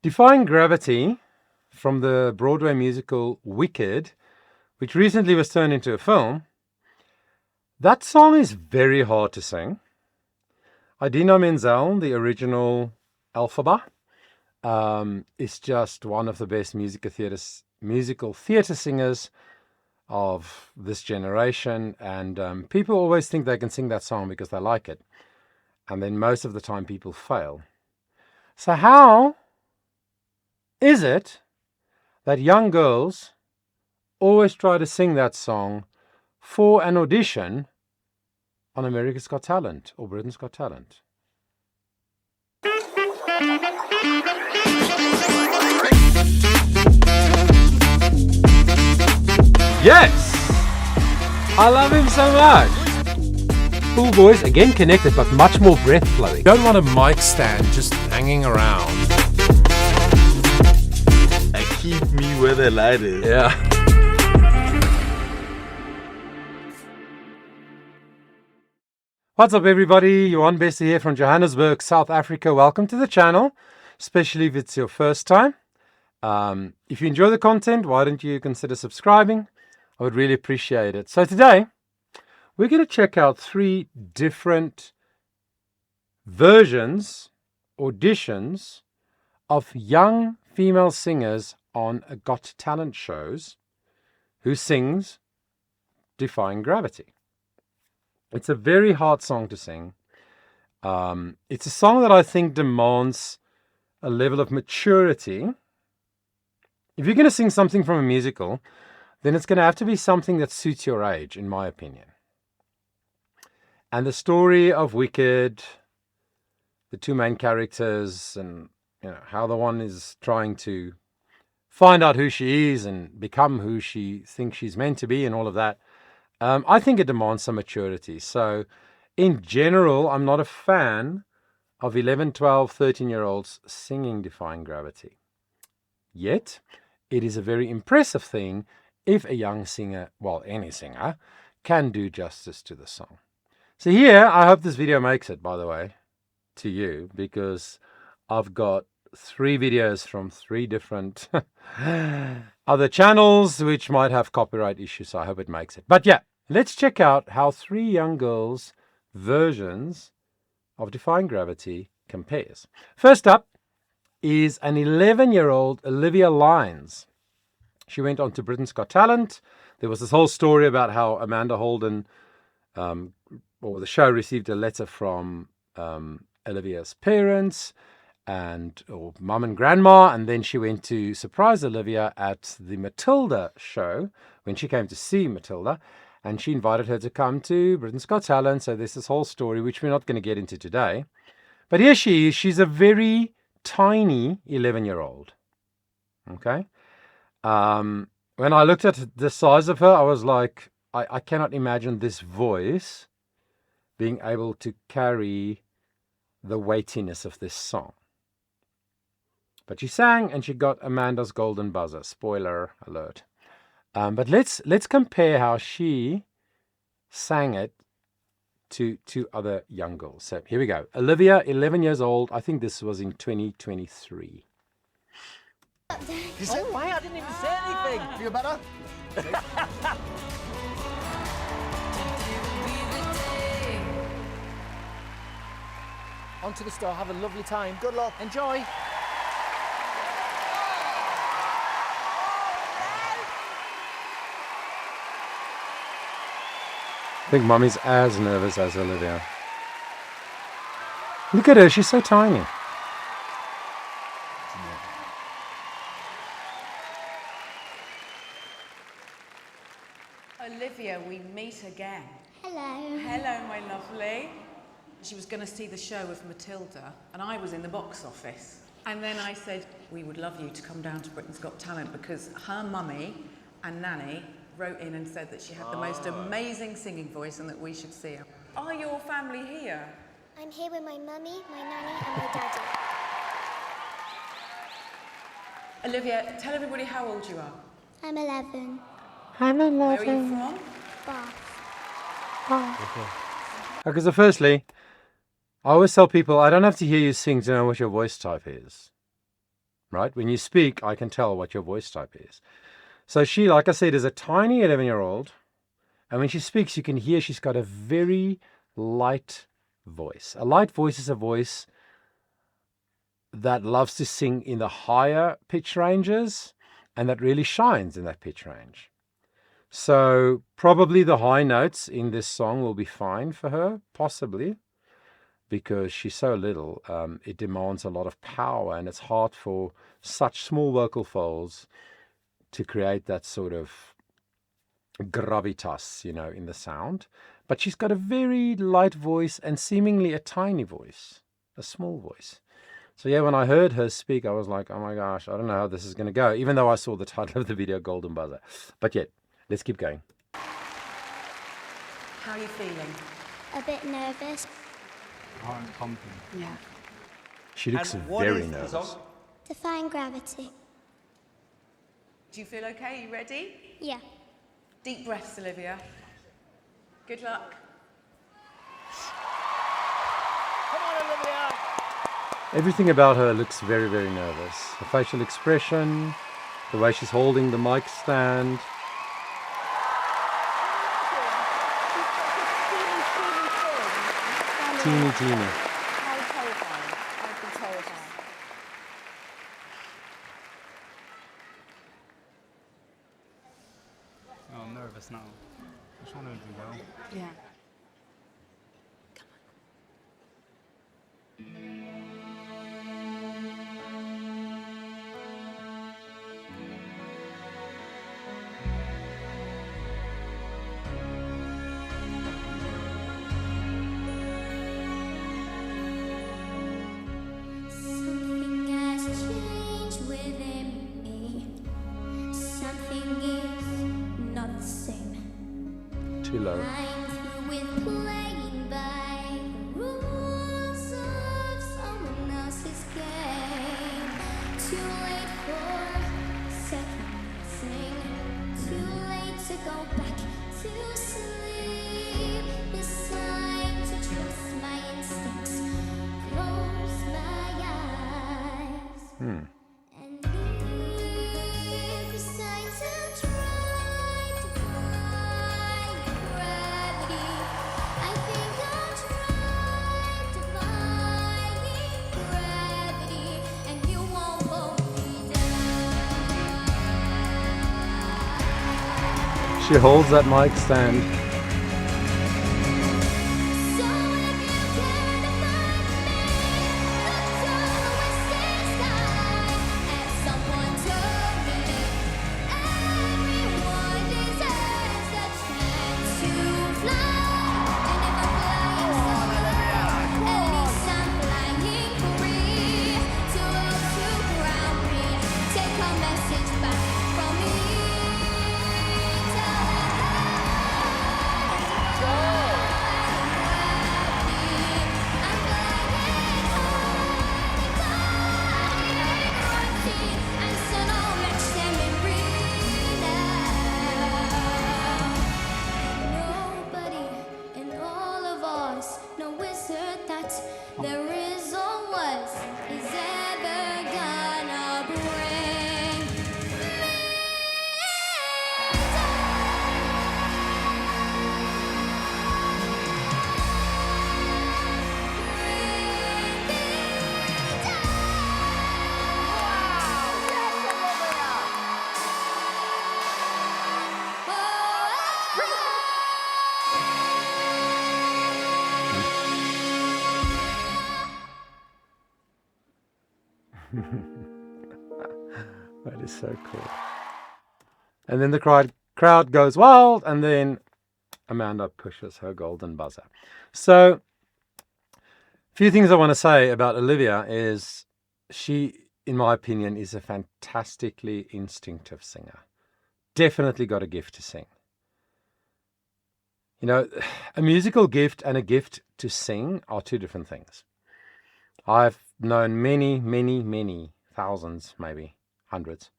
Defying Gravity from the Broadway musical Wicked, which recently was turned into a film. That song is very hard to sing. Idina Menzel, the original Elphaba, is just one of the best musical theatre singers of this generation, and people always think they can sing that song because they like it, and then most of the time people fail. So how is it that young girls always try to sing that song for an audition on America's Got Talent or Britain's Got Talent? Yes! I love him so much. Cool voice, again connected, but much more breath flowing. Don't want a mic stand just hanging around. Keep me where the light is. Yeah. What's up, everybody? Johan Bester here from Johannesburg, South Africa. Welcome to the channel, especially if it's your first time. If you enjoy the content, why don't you consider subscribing? I would really appreciate it. So today, we're going to check out 3 different versions, auditions of young female singers on a Got Talent shows who sings Defying Gravity. It's a very hard song to sing. It's a song that I think demands a level of maturity. If you're going to sing something from a musical, then it's going to have to be something that suits your age, in my opinion. And the story of Wicked, the 2 main characters, and how the one is trying to find out who she is and become who she thinks she's meant to be and all of that, I think it demands some maturity. So in general, I'm not a fan of 11, 12, 13-year-olds singing Defying Gravity. Yet, it is a very impressive thing if a young singer, well, any singer, can do justice to the song. So here, I hope this video makes it, by the way, to you, because I've got 3 videos from 3 different other channels which might have copyright issues, so I hope it makes it. But yeah, let's check out how 3 young girls' versions of Defying Gravity compares. First up is an 11-year-old Olivia Lynes. She went on to Britain's Got Talent. There was this whole story about how Amanda Holden, or the show, received a letter from Olivia's parents or mum and grandma, and then she went to surprise Olivia at the Matilda show when she came to see Matilda, and she invited her to come to Britain's Got Talent. So there's this whole story which we're not going to get into today, but here she is. She's a very tiny 11-year-old. Okay. When I looked at the size of her, I was like, I cannot imagine this voice being able to carry the weightiness of this song. But she sang and she got Amanda's golden buzzer. Spoiler alert. But let's compare how she sang it to 2 other young girls. So here we go. Olivia, 11 years old. I think this was in 2023. You said why? I didn't even say anything. Feel better? On to the store. Have a lovely time. Good luck. Enjoy. I think Mummy's as nervous as Olivia. Look at her, she's so tiny. Olivia, we meet again. Hello. Hello, my lovely. She was going to see the show of Matilda, and I was in the box office. And then I said, we would love you to come down to Britain's Got Talent, because her mummy and nanny wrote in and said that she had the most amazing singing voice and that we should see her. Are your family here? I'm here with my mummy, my nanny, and my daddy. Olivia, tell everybody how old you are. I'm 11. I'm 11. Where are you from? Bath. Okay, so firstly, I always tell people I don't have to hear you sing to know what your voice type is. right? When you speak, I can tell what your voice type is. So she, like I said, is a tiny 11-year-old. And when she speaks, you can hear she's got a very light voice. A light voice is a voice that loves to sing in the higher pitch ranges and that really shines in that pitch range. So probably the high notes in this song will be fine for her, possibly, because she's so little. It demands a lot of power, and it's hard for such small vocal folds to create that sort of gravitas, in the sound. But she's got a very light voice and seemingly a tiny voice, a small voice. So yeah, when I heard her speak, I was like, oh my gosh, I don't know how this is going to go, even though I saw the title of the video, Golden Buzzer. But yet, let's keep going. How are you feeling? A bit nervous. I'm pumping. Yeah. She looks very nervous. Defying Gravity. Do you feel okay? You ready? Yeah. Deep breaths, Olivia. Good luck. Come on, Olivia. Everything about her looks very, very nervous. Her facial expression, the way she's holding the mic stand. Teeny. How terrifying. I'd be terrified. Oh, I'm nervous now. I just want to do well. Yeah. Something has changed within me. Something is not the same. Too low. I'm through with playing by the rules of someone else's game. Too late for second guessing. Too late to go back to sleep. It's time to trust my instincts. Close my eyes. And if it's time to try to find gravity, I think I'll try defying gravity, and you won't hold me down. She holds that mic stand. So if you care to find me, look to the western sky. As someone told me, everyone deserves the chance to fly. And if I'm flying solo, at least I'm flying free. To ground me, take a message back from me. There is or was is ever gonna bring me That is so cool. And then the crowd goes wild, and then Amanda pushes her golden buzzer. So, a few things I want to say about Olivia is she, in my opinion, is a fantastically instinctive singer. Definitely got a gift to sing. A musical gift and a gift to sing are two different things. I've known many thousands, maybe hundreds,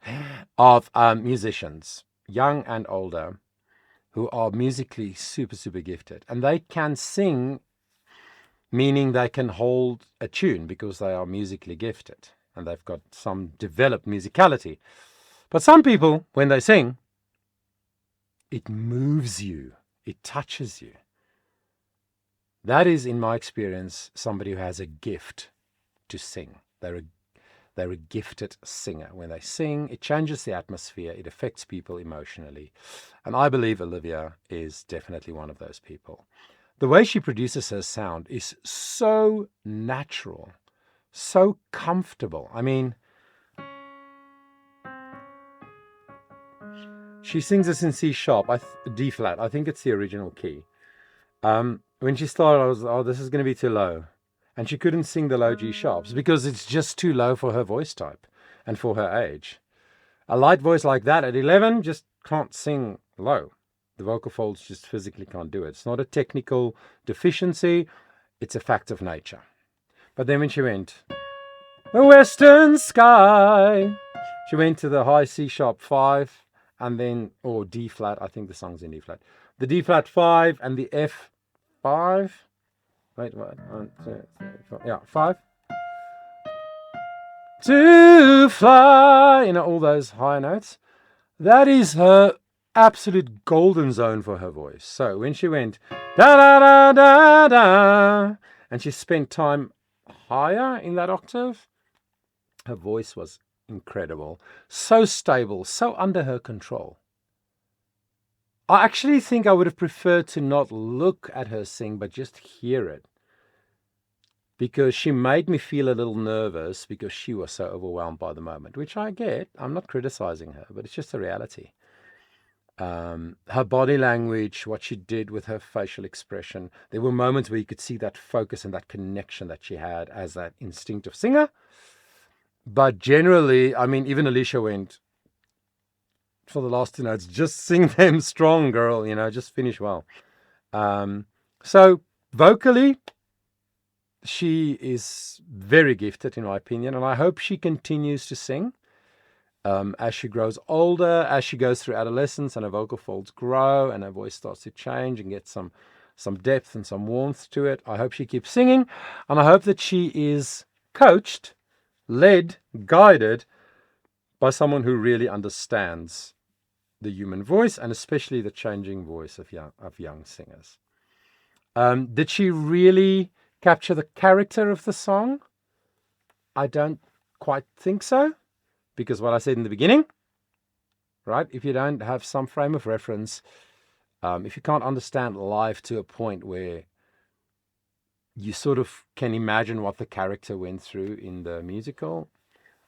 of musicians, young and older, who are musically super gifted. And they can sing, meaning they can hold a tune because they are musically gifted. and they've got some developed musicality. But some people, when they sing, it moves you, it touches you. That is, in my experience, somebody who has a gift to sing. They're a gifted singer. When they sing, it changes the atmosphere, it affects people emotionally. And I believe Olivia is definitely one of those people. The way she produces her sound is so natural, so comfortable. I mean, she sings this in C sharp, D flat. I think it's the original key. When she started, I was, oh, this is going to be too low. And she couldn't sing the low G sharps because it's just too low for her voice type and for her age. A light voice like that at 11 just can't sing low. The vocal folds just physically can't do it. It's not a technical deficiency. It's a fact of nature. But then when she went, the western sky, she went to the high C sharp 5 and then, or D flat. I think the song's in D flat. The D flat 5 and the F5. Wait, what? 1, 2, 3, 4. Yeah, 5. To fly, all those high notes. That is her absolute golden zone for her voice. So when she went da da da da da, and she spent time higher in that octave, her voice was incredible. So stable, so under her control. I actually think I would have preferred to not look at her sing, but just hear it. Because she made me feel a little nervous because she was so overwhelmed by the moment, which I get. I'm not criticizing her, but it's just a reality. Her body language, what she did with her facial expression. There were moments where you could see that focus and that connection that she had as that instinctive singer. But generally, I mean, even Alicia went, for the last 2 notes, just sing them strong, girl, just finish well. So vocally, she is very gifted, in my opinion, and I hope she continues to sing as she grows older, as she goes through adolescence and her vocal folds grow and her voice starts to change and get some depth and some warmth to it. I hope she keeps singing, and I hope that she is coached, led, guided by someone who really understands the human voice and especially the changing voice of young singers. Did she really capture the character of the song? I don't quite think so, because what I said in the beginning, right? If you don't have some frame of reference, if you can't understand life to a point where you sort of can imagine what the character went through in the musical,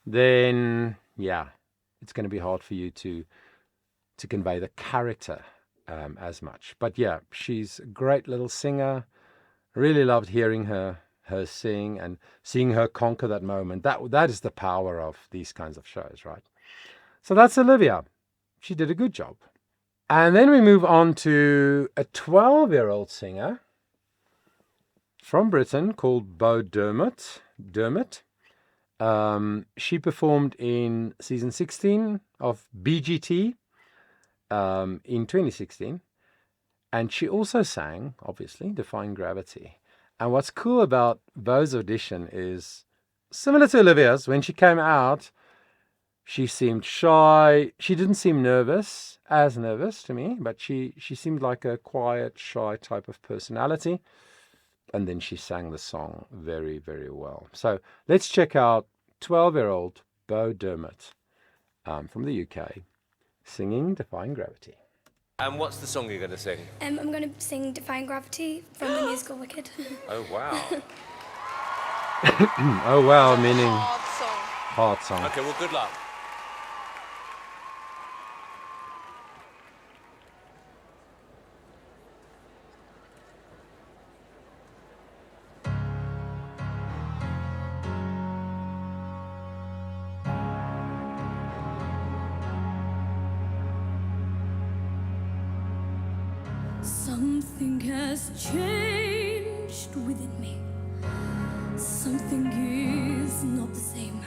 then yeah, it's going to be hard for you to convey the character as much. But yeah, she's a great little singer. Really loved hearing her sing and seeing her conquer that moment. That is the power of these kinds of shows, right? So that's Olivia. She did a good job. And then we move on to a 12-year-old singer from Britain called Beau Dermott. She performed in season 16 of BGT in 2016. And she also sang, obviously, Defying Gravity. And what's cool about Beau's audition is, similar to Olivia's, when she came out, she seemed shy. She didn't seem as nervous to me, but she seemed like a quiet, shy type of personality. And then she sang the song very, very well. So let's check out 12-year-old Beau Dermott from the UK singing Defying Gravity. And what's the song you're going to sing? I'm going to sing Defying Gravity from the musical Wicked. Oh, wow. Oh, wow, meaning Hard song. hard song. Okay, well, good luck. Something has changed within me. Something is not the same.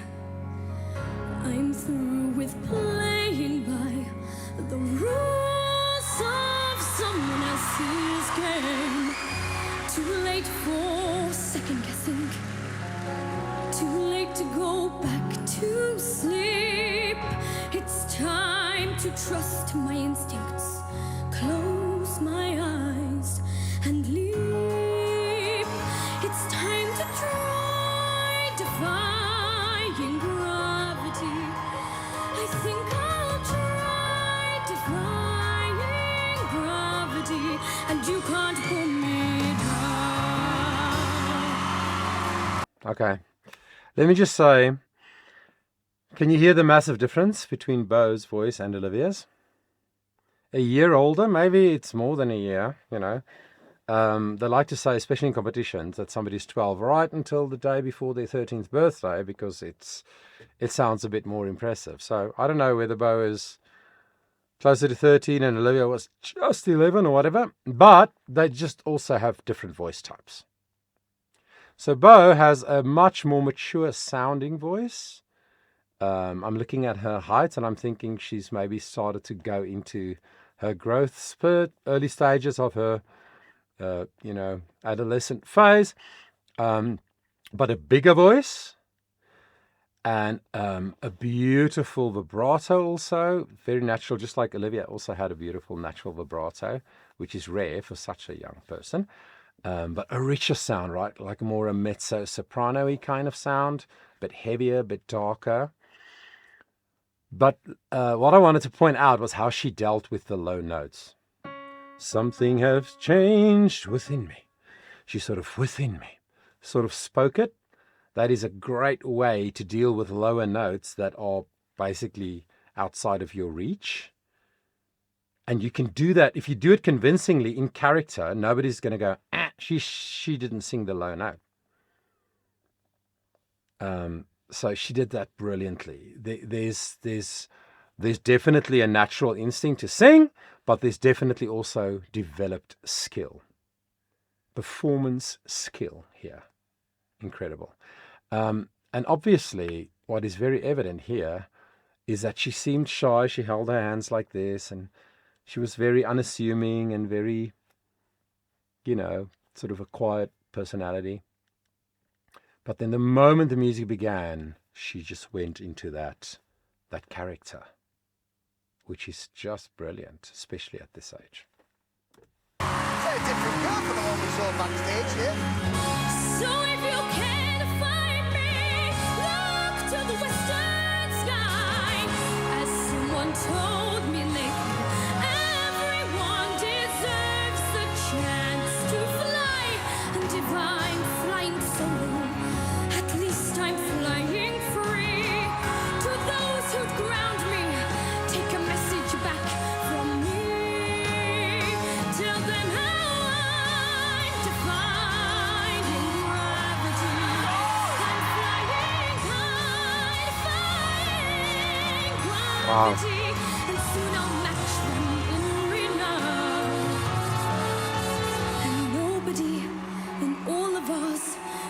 I'm through with playing by the rules of someone else's game. Too late for second guessing. Too late to go back to sleep. It's time to trust my instincts. Close my eyes and leap. It's time to try defying gravity. I think I'll try defying gravity, and you can't pull me down. Okay. Let me just say, can you hear the massive difference between Beau's voice and Olivia's? A year older, maybe it's more than a year, you know. They like to say, especially in competitions, that somebody's 12 right until the day before their 13th birthday because it sounds a bit more impressive. So I don't know whether Beau is closer to 13 and Olivia was just 11 or whatever, but they just also have different voice types. So Beau has a much more mature sounding voice. I'm looking at her height and I'm thinking she's maybe started to go into her growth spurt, early stages of her, adolescent phase. But a bigger voice and a beautiful vibrato also, very natural, just like Olivia also had a beautiful natural vibrato, which is rare for such a young person. But a richer sound, right? Like more a mezzo-soprano-y kind of sound, a bit heavier, a bit darker. But what I wanted to point out was how she dealt with the low notes. Something has changed within me. She sort of within me, sort of spoke it. That is a great way to deal with lower notes that are basically outside of your reach. And you can do that. If you do it convincingly in character, nobody's going to go, she didn't sing the low note. So she did that brilliantly. There's definitely a natural instinct to sing, but there's definitely also developed skill. Performance skill here. Incredible. And obviously, what is very evident here is that she seemed shy. She held her hands like this, and she was very unassuming and very, sort of a quiet personality. But then the moment the music began, she just went into that character, which is just brilliant, especially at this age. It's a different girl from the one we saw backstage here. So if you can't find me, look to the western sky. As someone told me lately, everyone deserves the chance to fly. And if I'm flying solo, at least I'm flying free. To those who ground me, take a message back from me. Tell them how I'm defying gravity. I'm flying high, defying gravity. And soon I'll match them in renown. And nobody in all of us,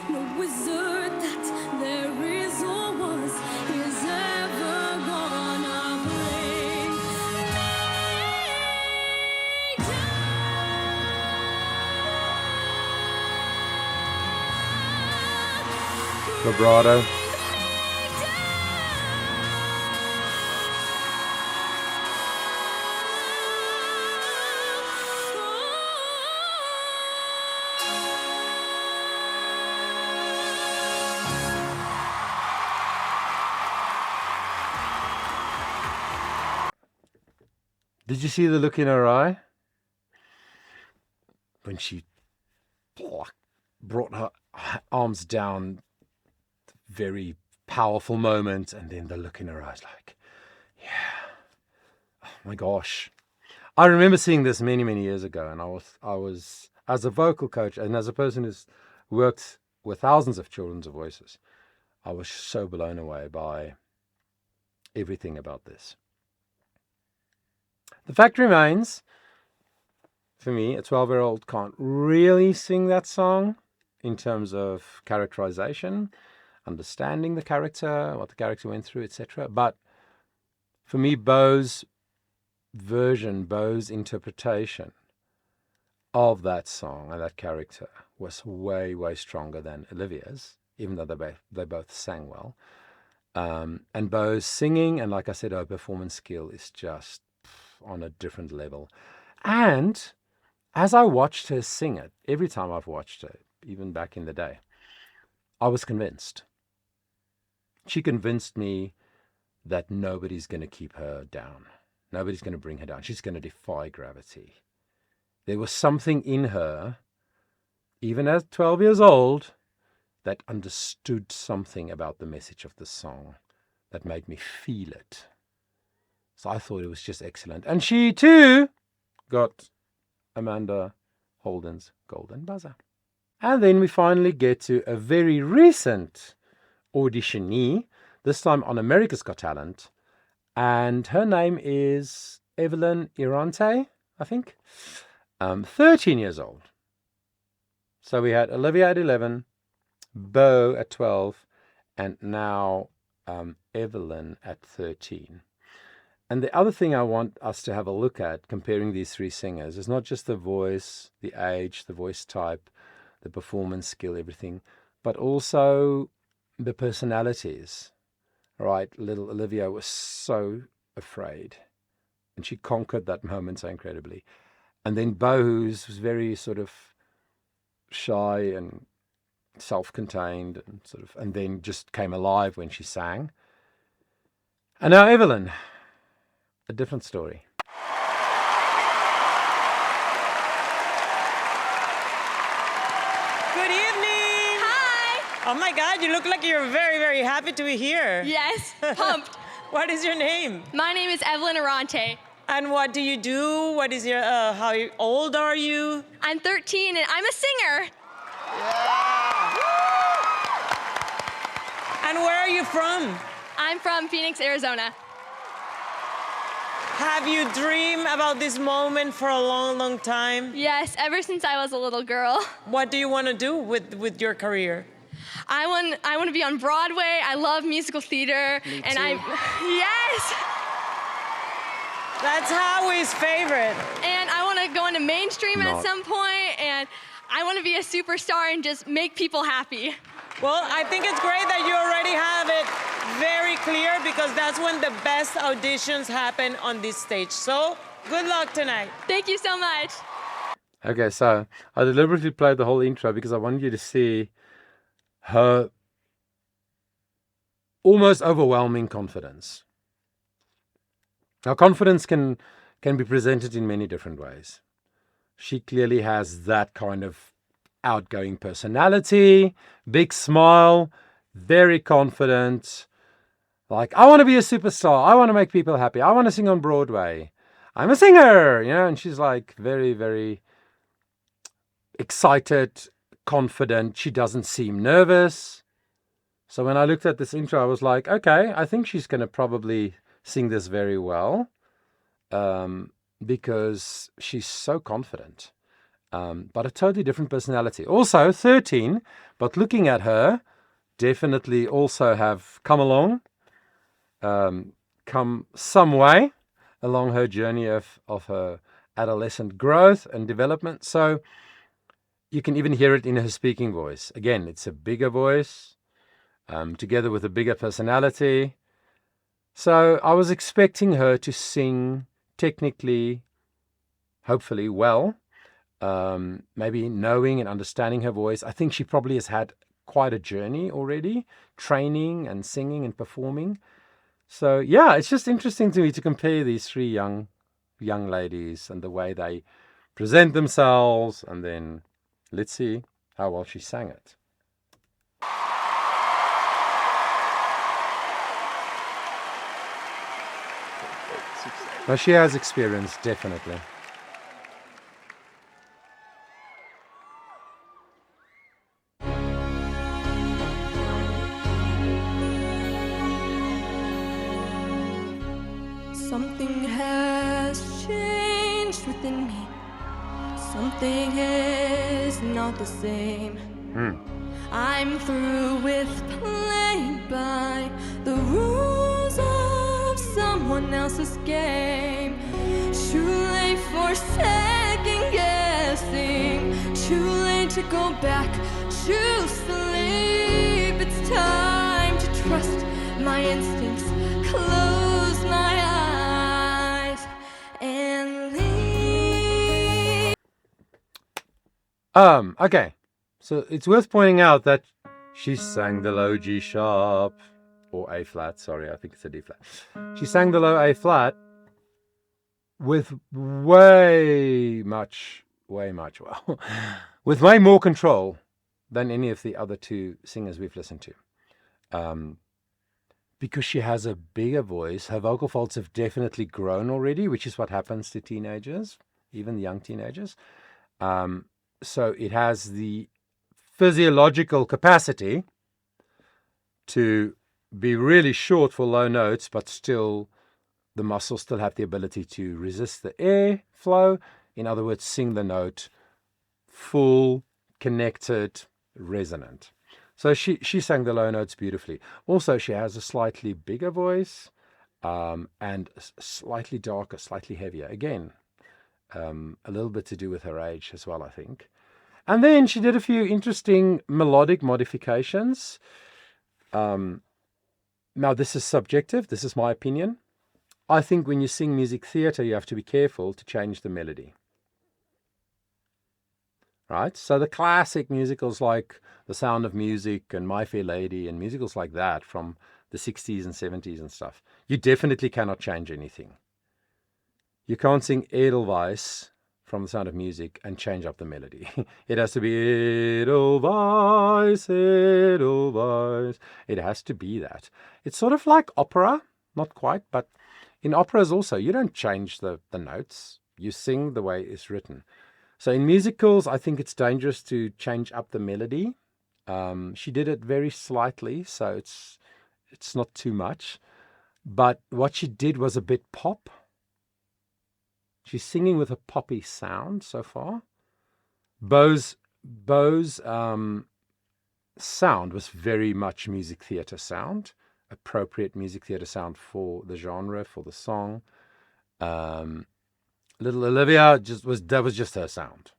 no wizard that there is or was, is ever gonna bring me down. Vibrato. Did you see the look in her eye when she brought her arms down? Very powerful moment, and then the look in her eyes, like, yeah, oh my gosh. I remember seeing this many, many years ago, and I was as a vocal coach and as a person who's worked with thousands of children's voices, I was so blown away by everything about this. The fact remains, for me, a 12-year-old can't really sing that song in terms of characterization, understanding the character, what the character went through, etc. But for me, Beau's version, Beau's interpretation of that song and that character was way, way stronger than Olivia's. even though they both sang well. And Beau's singing, and like I said, her performance skill is just on a different level. And as I watched her sing it, every time I've watched her, even back in the day, I was convinced. She convinced me that nobody's going to keep her down. Nobody's going to bring her down. She's going to defy gravity. There was something in her, even at 12 years old, that understood something about the message of the song that made me feel it. So I thought it was just excellent. And she too got Amanda Holden's Golden Buzzer. And then we finally get to a very recent auditionee, this time on America's Got Talent. And her name is Evelyn Errante, I think. 13 years old. So we had Olivia at 11, Beau at 12, and now Evelyn at 13. And the other thing I want us to have a look at, comparing these three singers, is not just the voice, the age, the voice type, the performance skill, everything, but also the personalities. Right? Little Olivia was so afraid, and she conquered that moment so incredibly. And then Beau, who was very sort of shy and self-contained, and then just came alive when she sang. And now Evelyn, a different story. Good evening. Hi. Oh my God, you look like you're very, very happy to be here. Yes, pumped. What is your name? My name is Evelyn Errante. And what do you do? What is your, how old are you? I'm 13 and I'm a singer. And where are you from? I'm from Phoenix, Arizona. Have you dreamed about this moment for a long, long time? Yes, ever since I was a little girl. What do you want to do with your career? I want to be on Broadway. I love musical theater. Me and too. Yes! That's Howie's favorite. And I want to go into mainstream Not. at some point, and I want to be a superstar and just make people happy. Well, I think it's great that you already have it very clear, because that's when the best auditions happen on this stage. So, good luck tonight. Thank you so much. Okay, so I deliberately played the whole intro because I wanted you to see her almost overwhelming confidence. Now, confidence can be presented in many different ways. She clearly has that kind of outgoing personality, big smile, very confident. Like, I want to be a superstar. I want to make people happy. I want to sing on Broadway. I'm a singer, and she's like very, very excited, confident. She doesn't seem nervous. So when I looked at this intro, I was like, okay, I think she's going to probably sing this very well, because she's so confident. But a totally different personality. Also 13, but looking at her, definitely also have come along, come some way along her journey of her adolescent growth and development. So you can even hear it in her speaking voice. Again, it's a bigger voice, together with a bigger personality. So I was expecting her to sing technically, hopefully well, maybe knowing and understanding her voice. I think she probably has had quite a journey already, training and singing and performing. So yeah, it's just interesting to me to compare these three young ladies and the way they present themselves, and then let's see how well she sang it. Well, she has experience, definitely. Something has changed within me. Something is not the same. I'm through with playing by the rules of someone else's game. Too late for second guessing. Too late to go back to sleep. time to trust my instincts, close my eyes, and leave. Okay. So it's worth pointing out that she sang the low G sharp, or A flat, sorry, I think it's a D flat. She sang the low A flat with way more control than any of the other two singers we've listened to. Because she has a bigger voice, her vocal folds have definitely grown already, which is what happens to teenagers, even young teenagers. So it has the physiological capacity to be really short for low notes, but still the muscles still have the ability to resist the air flow. In other words, sing the note full, connected, resonant. So she sang the low notes beautifully. Also, she has a slightly bigger voice and slightly darker, slightly heavier. Again, a little bit to do with her age as well, I think. And then she did a few interesting melodic modifications. Now, this is subjective. This is my opinion. I think when you sing music theatre, you have to be careful to change the melody. Right? So the classic musicals like The Sound of Music and My Fair Lady and musicals like that from the 60s and 70s and stuff, you definitely cannot change anything. You can't sing Edelweiss from The Sound of Music and change up the melody. It has to be Edelweiss, Edelweiss. It has to be that. It's sort of like opera, not quite, but in operas also, you don't change the notes. You sing the way it's written. So in musicals, I think it's dangerous to change up the melody. She did it very slightly, so it's not too much. But what she did was a bit pop. She's singing with a poppy sound so far. Beau's sound was very much music theatre sound, appropriate music theatre sound for the genre, for the song. Little Olivia that was just her sound.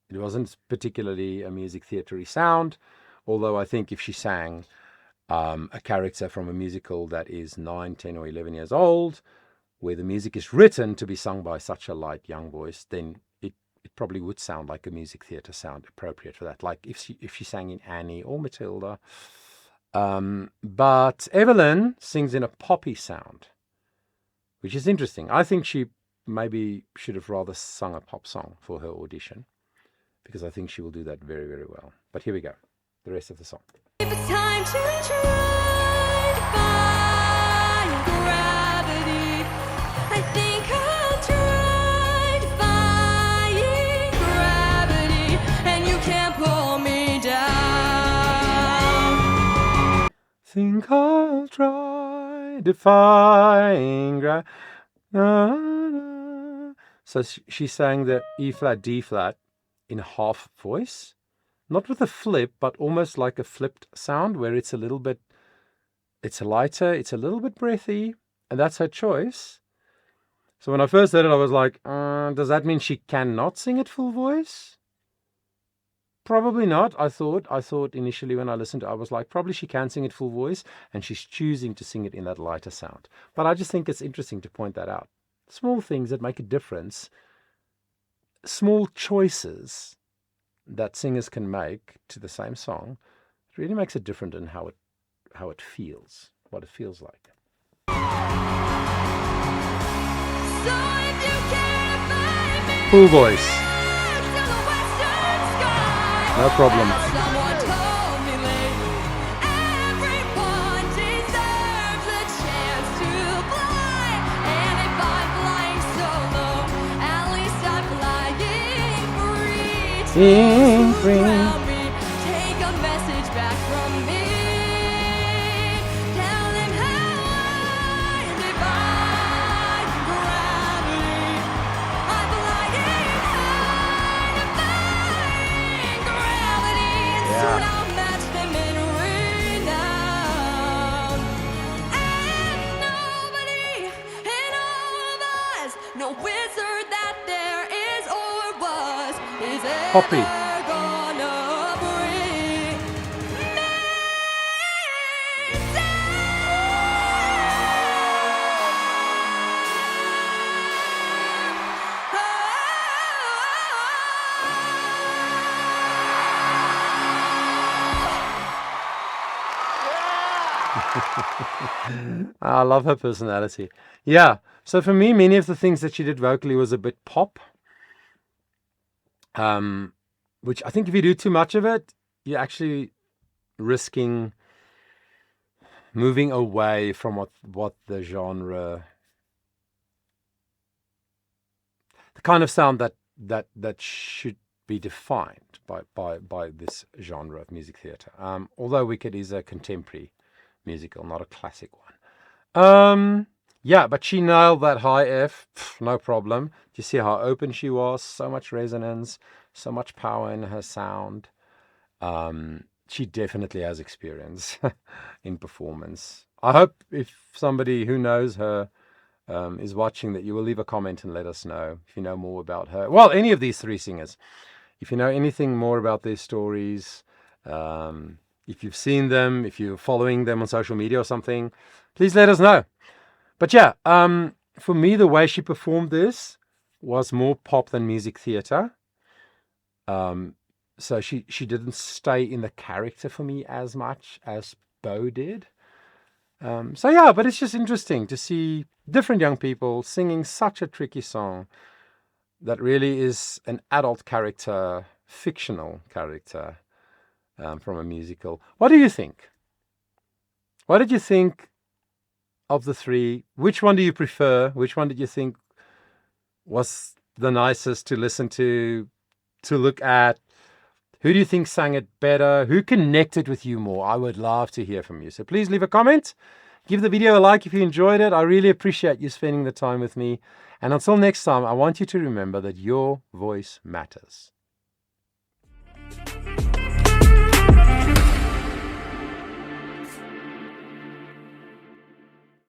It wasn't particularly a music theatre-y sound, although I think if she sang a character from a musical that is 9, 10 or 11 years old, where the music is written to be sung by such a light young voice, then it probably would sound like a music theatre sound appropriate for that, like if she sang in Annie or Matilda. But Evelyn sings in a poppy sound, which is interesting. I think she maybe should have rather sung a pop song for her audition, because I think she will do that very, very well. But here we go, the rest of the song. If it's time to try defying gravity, I think I'll try defying gravity, and you can't pull me down. Think I'll try defying gravity. So she sang the E flat, D flat in half voice, not with a flip, but almost like a flipped sound where it's lighter, it's a little bit breathy, and that's her choice. So when I first heard it, I was like, does that mean she cannot sing at full voice? Probably not. I thought initially when I listened to it, I was like, probably she can sing at full voice, and she's choosing to sing it in that lighter sound. But I just think it's interesting to point that out. Small things that make a difference, small choices that singers can make to the same song, it really makes it different in how it feels, what it feels like. So if you care to find me, Full voice, to the western sky, no problem. someone told me lately, everyone deserves a chance to fly. And if I'm flying solo, at least I'm flying free. Being free. Around me, take a message back from me. Tell them how I defy gravity. I'm flying high, defying gravity, and soon I'll match them in renown. And nobody in all of us, no wizard that there is or was, is Poppy. ever gonna bring me I love her personality. Yeah. So for me, many of the things that she did vocally was a bit pop. Which I think if you do too much of it, you're actually risking moving away from what the genre, the kind of sound that should be defined by this genre of music theatre. Although Wicked is a contemporary musical, not a classic one. Yeah, but she nailed that high F, no problem. Do you see how open she was? So much resonance, so much power in her sound. She definitely has experience in performance. I hope if somebody who knows her is watching, that you will leave a comment and let us know if you know more about her. Well, any of these three singers. If you know anything more about their stories, if you've seen them, if you're following them on social media or something, please let us know. But yeah, for me, the way she performed this was more pop than music theatre. So she didn't stay in the character for me as much as Beau did. So yeah, but it's just interesting to see different young people singing such a tricky song that really is an adult character, fictional character from a musical. What do you think? What did you think of the three? Which one do you prefer? Which one did you think was the nicest to listen to look at? Who do you think sang it better? Who connected with you more? I would love to hear from you. So please leave a comment. Give the video a like if you enjoyed it. I really appreciate you spending the time with me. And until next time, I want you to remember that your voice matters.